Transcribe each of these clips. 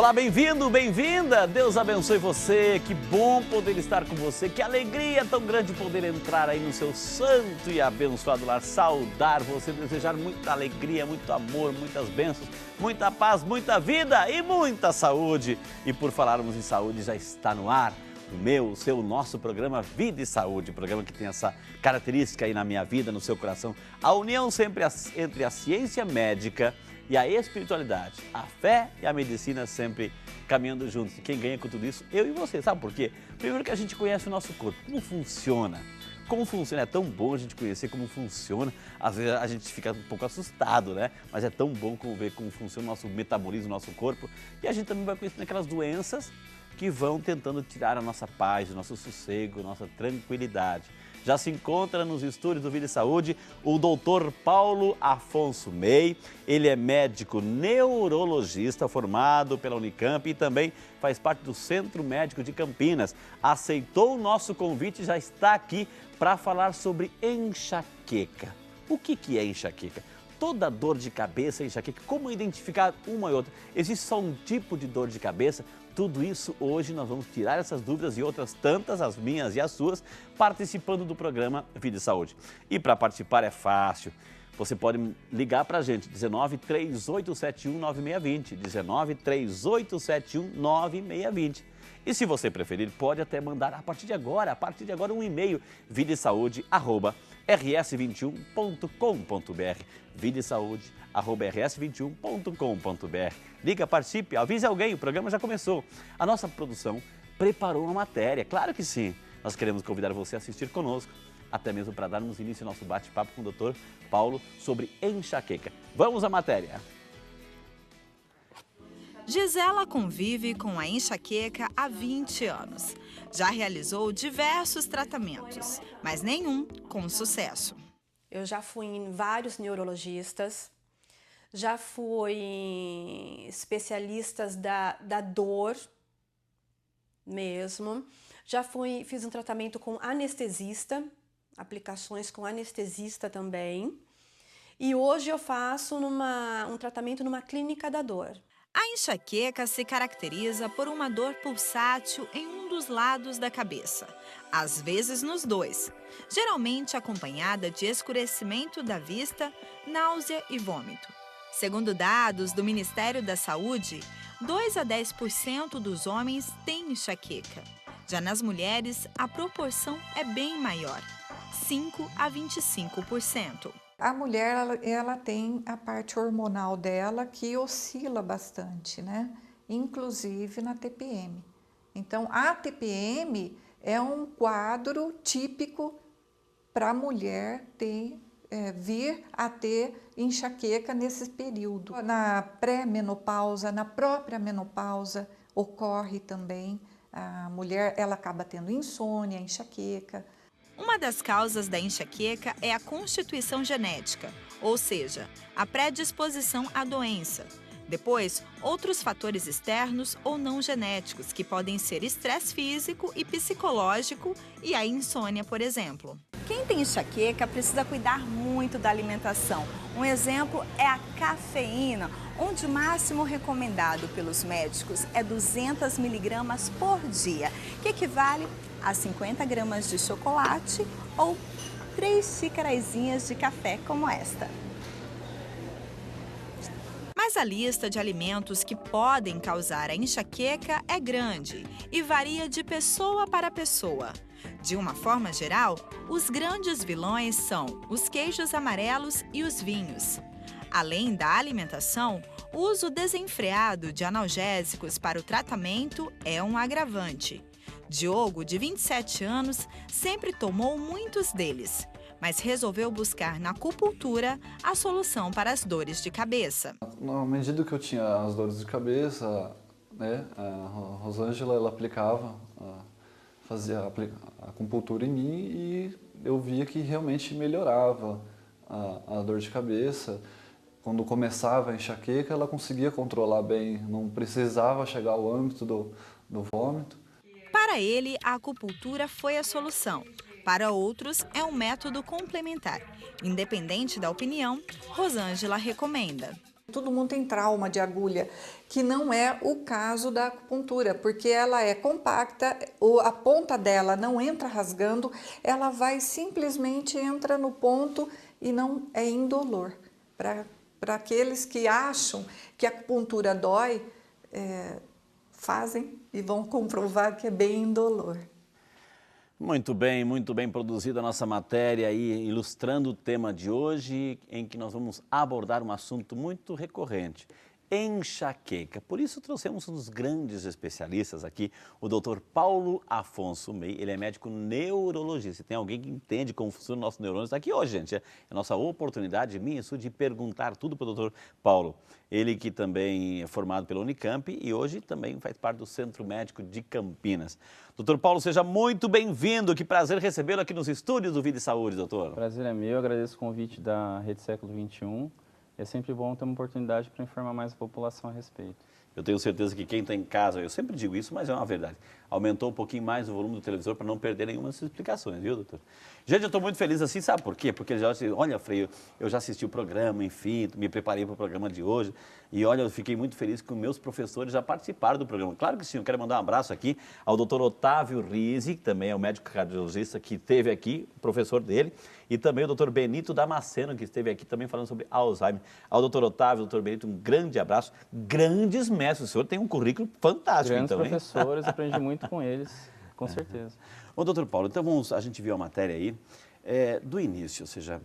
Olá, bem-vindo, bem-vinda! Deus abençoe você, que bom poder estar com você, que alegria tão grande poder entrar aí no seu santo e abençoado lar, saudar você, desejar muita alegria, muito amor, muitas bênçãos, muita paz, muita vida e muita saúde. E por falarmos em saúde, já está no ar o meu, o seu, o nosso programa Vida e Saúde, programa que tem essa característica aí na minha vida, no seu coração, a união sempre entre a ciência médica e a espiritualidade, a fé e a medicina sempre caminhando juntos. E quem ganha com tudo isso? Eu e você. Sabe por quê? Primeiro que a gente conhece o nosso corpo, como funciona. Como funciona, é tão bom a gente conhecer como funciona. Às vezes a gente fica um pouco assustado, né? Mas é tão bom ver como funciona o nosso metabolismo, o nosso corpo. E a gente também vai conhecendo aquelas doenças que vão tentando tirar a nossa paz, o nosso sossego, a nossa tranquilidade. Já se encontra nos estúdios do Vida e Saúde o doutor Paulo Afonso Mey. Ele é médico neurologista formado pela Unicamp e também faz parte do Centro Médico de Campinas. Aceitou o nosso convite e já está aqui para falar sobre enxaqueca. O que é enxaqueca? Toda dor de cabeça é enxaqueca. Como identificar uma e outra? Existe só um tipo de dor de cabeça? Tudo isso hoje nós vamos tirar essas dúvidas e outras tantas, as minhas e as suas, participando do programa Vida e Saúde. E para participar é fácil. Você pode ligar para a gente, 19 3871 9620, 19 3871 9620. E se você preferir, pode até mandar a partir de agora um e-mail, videsaude@rs21.com.br, videsaude@rs21.com.br. Liga, participe, avise alguém, o programa já começou. A nossa produção preparou uma matéria, claro que sim. Nós queremos convidar você a assistir conosco, até mesmo para darmos início ao nosso bate-papo com o Dr. Paulo sobre enxaqueca. Vamos à matéria. Gisela convive com a enxaqueca há 20 anos. Já realizou diversos tratamentos, mas nenhum com sucesso. Eu já fui em vários neurologistas, já fui em especialistas da dor mesmo, fiz um tratamento com anestesista, aplicações com anestesista também, e hoje eu faço um tratamento numa clínica da dor. A enxaqueca se caracteriza por uma dor pulsátil em um dos lados da cabeça, às vezes nos dois, geralmente acompanhada de escurecimento da vista, náusea e vômito. Segundo dados do Ministério da Saúde, 2 a 10% dos homens têm enxaqueca. Já nas mulheres, a proporção é bem maior, 5 a 25%. A mulher, ela tem a parte hormonal dela que oscila bastante, né? Inclusive na TPM. Então, a TPM é um quadro típico para a mulher vir a ter enxaqueca nesse período. Na pré-menopausa, na própria menopausa, ocorre também. A mulher, ela acaba tendo insônia, enxaqueca. Uma das causas da enxaqueca é a constituição genética, ou seja, a predisposição à doença. Depois, outros fatores externos ou não genéticos, que podem ser estresse físico e psicológico e a insônia, por exemplo. Quem tem enxaqueca precisa cuidar muito da alimentação. Um exemplo é a cafeína, onde o máximo recomendado pelos médicos é 200 miligramas por dia, que equivale a 50 gramas de chocolate ou 3 xicarazinhas de café como esta. Mas a lista de alimentos que podem causar a enxaqueca é grande e varia de pessoa para pessoa. De uma forma geral, os grandes vilões são os queijos amarelos e os vinhos. Além da alimentação, o uso desenfreado de analgésicos para o tratamento é um agravante. Diogo, de 27 anos, sempre tomou muitos deles, mas resolveu buscar na acupuntura a solução para as dores de cabeça. Na medida que eu tinha as dores de cabeça, né, a Rosângela ela fazia a acupuntura em mim e eu via que realmente melhorava a dor de cabeça. Quando começava a enxaqueca, ela conseguia controlar bem, não precisava chegar ao âmbito do vômito. Para ele, a acupuntura foi a solução. Para outros, é um método complementar. Independente da opinião, Rosângela recomenda. Todo mundo tem trauma de agulha, que não é o caso da acupuntura, porque ela é compacta, a ponta dela não entra rasgando, ela vai simplesmente entra no ponto e não é indolor. Para aqueles que acham que a acupuntura dói, fazem e vão comprovar que é bem indolor. Muito bem produzida a nossa matéria aí, ilustrando o tema de hoje, em que nós vamos abordar um assunto muito recorrente, enxaqueca. Por isso trouxemos um dos grandes especialistas aqui, o Dr. Paulo Afonso Mey. Ele é médico neurologista. Tem alguém que entende como funciona o nosso neurônio. Está aqui hoje, gente. É a nossa oportunidade, minha e sua, de perguntar tudo para o Dr. Paulo. Ele que também é formado pela Unicamp e hoje também faz parte do Centro Médico de Campinas. Doutor Paulo, seja muito bem-vindo. Que prazer recebê-lo aqui nos estúdios do Vida e Saúde, doutor. Prazer é meu, agradeço o convite da Rede Século XXI. É sempre bom ter uma oportunidade para informar mais a população a respeito. Eu tenho certeza que quem está em casa, eu sempre digo isso, mas é uma verdade, aumentou um pouquinho mais o volume do televisor para não perder nenhuma dessas explicações, viu, doutor? Gente, eu estou muito feliz assim, sabe por quê? Porque olha, Frei, eu já assisti o programa, enfim, me preparei para o programa de hoje e olha, eu fiquei muito feliz que os meus professores já participaram do programa. Claro que sim, eu quero mandar um abraço aqui ao doutor Otávio Rizzi, que também é o médico cardiologista que esteve aqui, professor dele, e também o doutor Benito Damasceno, que esteve aqui também falando sobre Alzheimer. Ao doutor Otávio, doutor Benito, um grande abraço, grandes mestres, o senhor tem um currículo fantástico, grandes então, hein? professores, aprendi muito com eles, com certeza. Ô, doutor Paulo, então a gente viu a matéria aí do início, ou seja,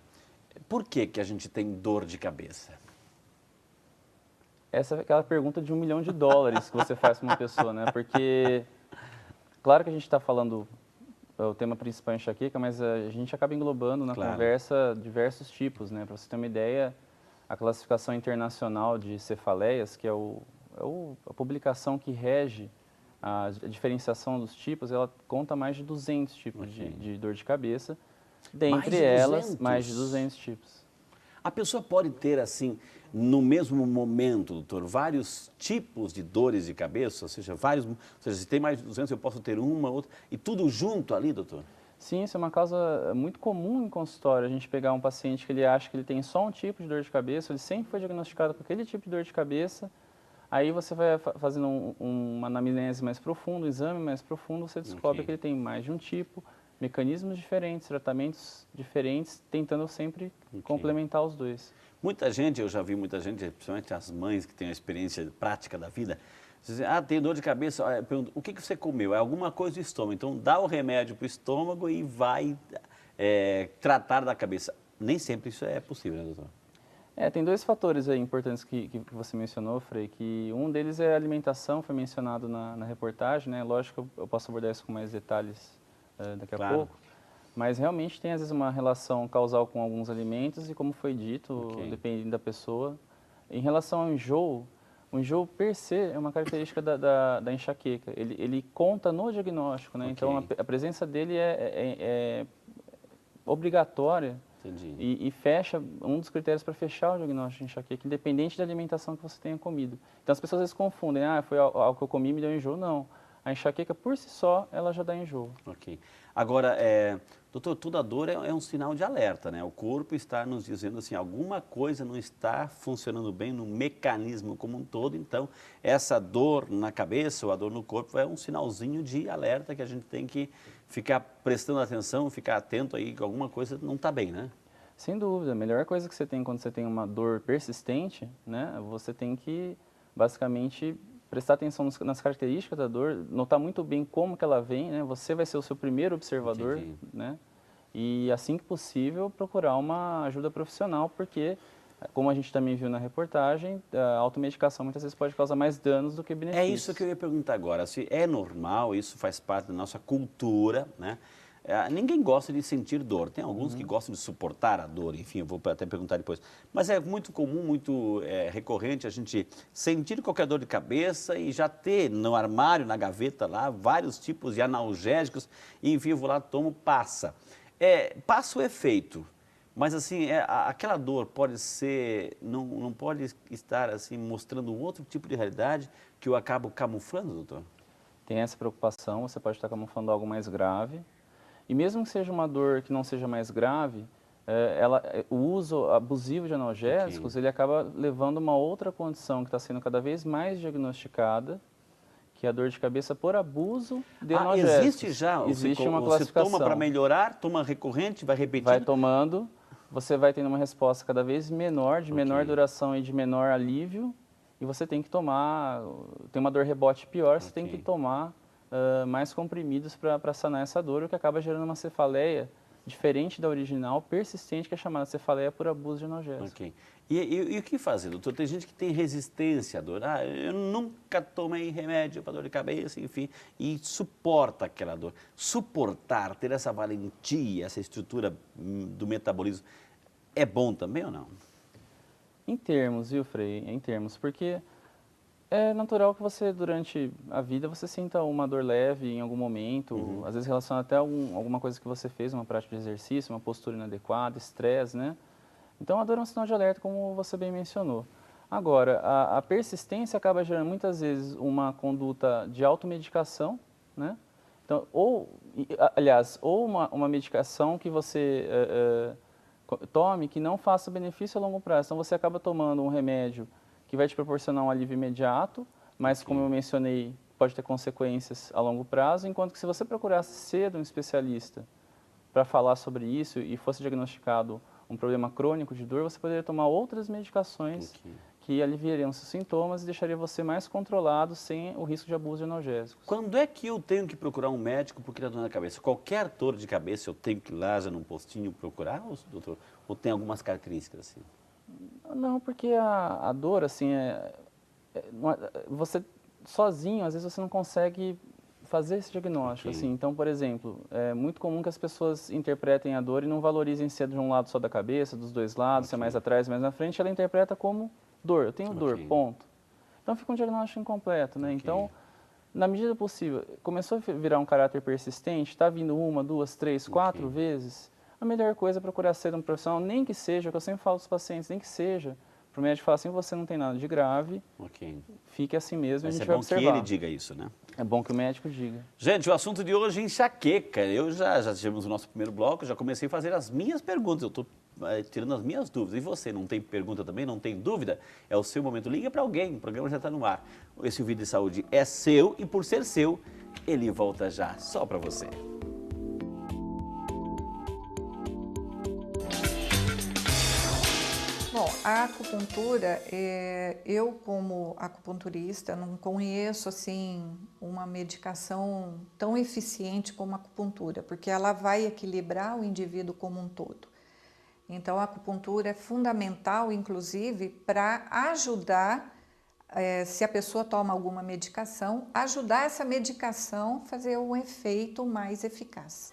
por que a gente tem dor de cabeça? Essa é aquela pergunta de $1 milhão que você faz para uma pessoa, né? Porque, claro que a gente está falando, o tema principal é enxaqueca, mas a gente acaba englobando na conversa diversos tipos, né? Para você ter uma ideia, a classificação internacional de cefaleias, que é a publicação que rege a diferenciação dos tipos, ela conta mais de 200 tipos de dor de cabeça, dentre elas, mais de 200 tipos. A pessoa pode ter, assim, no mesmo momento, doutor, vários tipos de dores de cabeça, ou seja, se tem mais de 200, eu posso ter uma, outra, e tudo junto ali, doutor? Sim, isso é uma causa muito comum em consultório, a gente pegar um paciente que ele acha que ele tem só um tipo de dor de cabeça, ele sempre foi diagnosticado com aquele tipo de dor de cabeça, aí você vai fazendo uma anamnese mais profunda, um exame mais profundo, você descobre que ele tem mais de um tipo, mecanismos diferentes, tratamentos diferentes, tentando sempre complementar os dois. Muita gente, eu já vi muita gente, principalmente as mães que têm a experiência prática da vida, dizem, tem dor de cabeça, eu pergunto, o que você comeu? É alguma coisa do estômago, então dá o remédio para o estômago e vai tratar da cabeça. Nem sempre isso é possível, né, doutor? Tem dois fatores aí importantes que você mencionou, Frei, que um deles é a alimentação, foi mencionado na reportagem, né? Lógico que eu posso abordar isso com mais detalhes daqui a pouco, mas realmente tem às vezes uma relação causal com alguns alimentos e como foi dito, dependendo da pessoa. Em relação ao enjoo, o enjoo per se é uma característica da enxaqueca, ele conta no diagnóstico, né? Então a presença dele é obrigatória. E fecha um dos critérios para fechar o diagnóstico de enxaqueca, independente da alimentação que você tenha comido. Então as pessoas às vezes confundem, foi algo que eu comi e me deu enjoo. Não, a enxaqueca por si só, ela já dá enjoo. Agora, doutor, toda dor é um sinal de alerta, né? O corpo está nos dizendo assim, alguma coisa não está funcionando bem no mecanismo como um todo, então essa dor na cabeça ou a dor no corpo é um sinalzinho de alerta que a gente tem que ficar prestando atenção, ficar atento aí que alguma coisa não está bem, né? Sem dúvida, a melhor coisa que você tem quando você tem uma dor persistente, né? Você tem que, basicamente, prestar atenção nas características da dor, notar muito bem como que ela vem, né? Você vai ser o seu primeiro observador, né? E, assim que possível, procurar uma ajuda profissional, porque, como a gente também viu na reportagem, a automedicação muitas vezes pode causar mais danos do que benefícios. É isso que eu ia perguntar agora, se é normal, isso faz parte da nossa cultura, né? Ninguém gosta de sentir dor, tem alguns que gostam de suportar a dor, enfim, eu vou até perguntar depois. Mas é muito comum, muito recorrente a gente sentir qualquer dor de cabeça e já ter no armário, na gaveta lá, vários tipos de analgésicos, e enfim, eu vou lá, tomo, passa. Passa o efeito, mas assim, aquela dor pode ser, não pode estar assim mostrando um outro tipo de realidade que eu acabo camuflando, doutor? Tem essa preocupação, você pode estar camuflando algo mais grave. E mesmo que seja uma dor que não seja mais grave, o uso abusivo de analgésicos, ele acaba levando a uma outra condição que está sendo cada vez mais diagnosticada, que é a dor de cabeça por abuso de analgésicos. Existe já? Existe uma você classificação. toma para melhorar, toma recorrente, vai repetindo? Vai tomando, você vai tendo uma resposta cada vez menor, de menor duração e de menor alívio, e você tem que tomar, tem uma dor rebote pior, você tem que tomar mais comprimidos para sanar essa dor, o que acaba gerando uma cefaleia diferente da original, persistente, que é chamada cefaleia por abuso de analgésico. Ok. E o que fazer, doutor? Tem gente que tem resistência à dor. Eu nunca tomei remédio para dor de cabeça, enfim, e suporta aquela dor. Suportar, ter essa valentia, essa estrutura do metabolismo, é bom também ou não? Em termos, viu, Frei? Em termos, porque é natural que você, durante a vida, você sinta uma dor leve em algum momento, às vezes relacionada até a alguma coisa que você fez, uma prática de exercício, uma postura inadequada, estresse, né? Então, a dor é um sinal de alerta, como você bem mencionou. Agora, a persistência acaba gerando, muitas vezes, uma conduta de automedicação, né? Então, aliás, uma medicação que você tome que não faça benefício a longo prazo. Então, você acaba tomando um remédio que vai te proporcionar um alívio imediato, mas, como eu mencionei, pode ter consequências a longo prazo, enquanto que se você procurasse cedo um especialista para falar sobre isso e fosse diagnosticado um problema crônico de dor, você poderia tomar outras medicações que aliviariam seus sintomas e deixaria você mais controlado sem o risco de abuso de analgésicos. Quando é que eu tenho que procurar um médico porque está dor na cabeça? Qualquer dor de cabeça eu tenho que ir lá já num postinho procurar, doutor? Ou tem algumas características assim? Não, porque a dor, assim, você sozinho, às vezes você não consegue fazer esse diagnóstico, assim. Então, por exemplo, é muito comum que as pessoas interpretem a dor e não valorizem se é de um lado só da cabeça, dos dois lados, se é mais atrás, mais na frente, ela interpreta como dor. Eu tenho dor, ponto. Então, fica um diagnóstico incompleto, né? Então, na medida do possível, começou a virar um caráter persistente, está vindo 1, 2, 3, 4 vezes, a melhor coisa é procurar ser um profissional, nem que seja, que eu sempre falo para os pacientes, nem que seja, para o médico falar assim, você não tem nada de grave, fique assim mesmo, Mas a gente vai observar. É bom que ele diga isso, né? É bom que o médico diga. Gente, o assunto de hoje é enxaqueca. Eu já tivemos o nosso primeiro bloco, já comecei a fazer as minhas perguntas, eu estou tirando as minhas dúvidas. E você, não tem pergunta também, não tem dúvida? É o seu momento, liga para alguém, o programa já está no ar. Esse vídeo de saúde é seu e por ser seu, ele volta já, só para você. Bom, a acupuntura, eu como acupunturista não conheço assim uma medicação tão eficiente como a acupuntura, porque ela vai equilibrar o indivíduo como um todo. Então a acupuntura é fundamental, inclusive, para ajudar, se a pessoa toma alguma medicação, ajudar essa medicação a fazer um efeito mais eficaz.